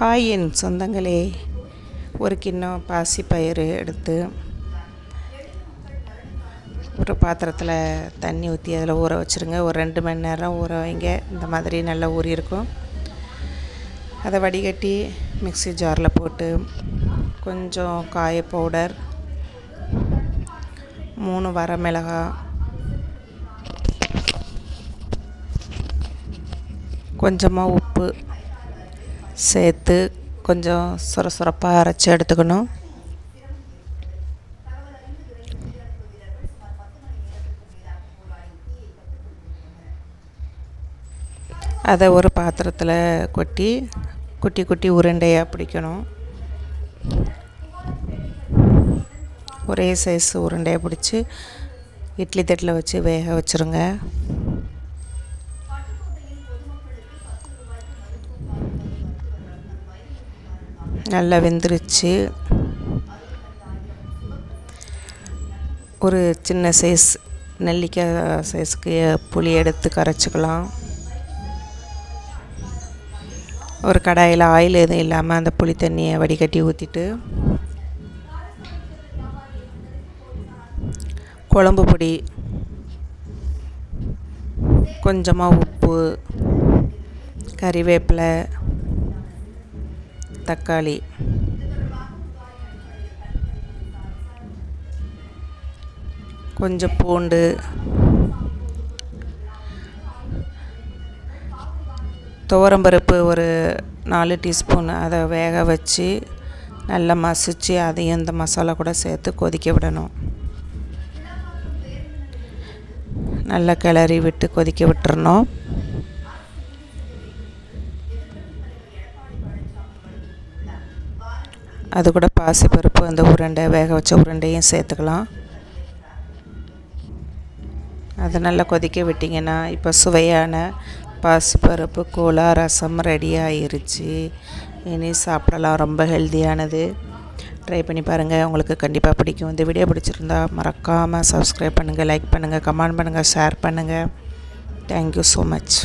Hi என் சொந்தங்களே, ஒரு கிண்ணம் பாசிப்பயிறு எடுத்து ஒரு பாத்திரத்தில் தண்ணி ஊற்றி அதில் ஊற வச்சுருங்க. ஒரு 2 மணி நேரம் ஊற வைங்க. இந்த மாதிரி நல்லா ஊறி இருக்கும். அதை வடிகட்டி மிக்ஸி ஜாரில் போட்டு கொஞ்சம் காய பவுடர், 3 வரமிளகாய், கொஞ்சமாக உப்பு சேர்த்து கொஞ்சம் சொரசொரப்பாக அரைச்சி எடுத்துக்கணும். அதை ஒரு பாத்திரத்தில் கொட்டி குட்டி குட்டி உருண்டையாக பிடிக்கணும். ஒரே சைஸ் உருண்டையாக பிடிச்சி இட்லி தட்டில் வச்சு வேக வச்சுருங்க. நல்லா வெந்துருச்சு. ஒரு சின்ன சைஸ் நெல்லிக்காய் சைஸ்க்கு புளி எடுத்து கரைச்சிக்கலாம். ஒரு கடாயில் ஆயில் எதுவும் இல்லாமல் அந்த புளி தண்ணியை வடிகட்டி ஊற்றிட்டு குழம்பு பொடி, கொஞ்சமாக உப்பு, கறிவேப்பிலை, தக்காளி, கொஞ்சம் பூண்டு, துவரம்பருப்பு ஒரு 4 டீஸ்பூன் அதை வேக வச்சு நல்லா மசிச்சு அதையும் இந்த மசாலா கூட சேர்த்து கொதிக்க விடணும். நல்லா கிளறி விட்டு கொதிக்க விட்டுறணும். அது கூட பாசிப்பருப்பு, அந்த உருண்டை வேக வச்ச உருண்டையும் சேர்த்துக்கலாம். அதை நல்லா கொதிக்க விட்டிங்கன்னா இப்போ சுவையான பாசிப்பருப்பு கோலா ரசம் ரெடி ஆயிருச்சு. இனி சாப்பிடலாம். ரொம்ப ஹெல்த்தியானது. ட்ரை பண்ணி பாருங்கள், உங்களுக்கு கண்டிப்பாக பிடிக்கும். இந்த வீடியோ பிடிச்சிருந்தா மறக்காமல் சப்ஸ்கிரைப் பண்ணுங்கள், லைக் பண்ணுங்கள், கமெண்ட் பண்ணுங்கள், ஷேர் பண்ணுங்கள். Thank you so much.